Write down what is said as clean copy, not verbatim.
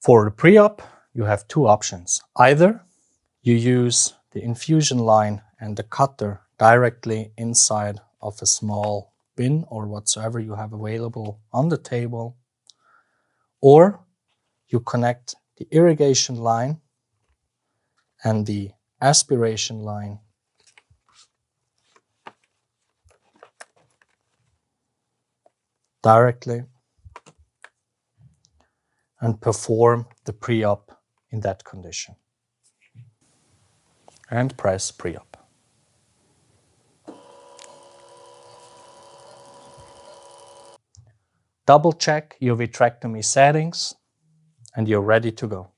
For the pre-op, you have two options. Either you use the infusion line and the cutter directly inside of a small bin or whatsoever you have available on the table, or you connect the irrigation line and the aspiration line directly and perform the pre-op in that condition. And press pre-op. Double check your vitrectomy settings and you're ready to go.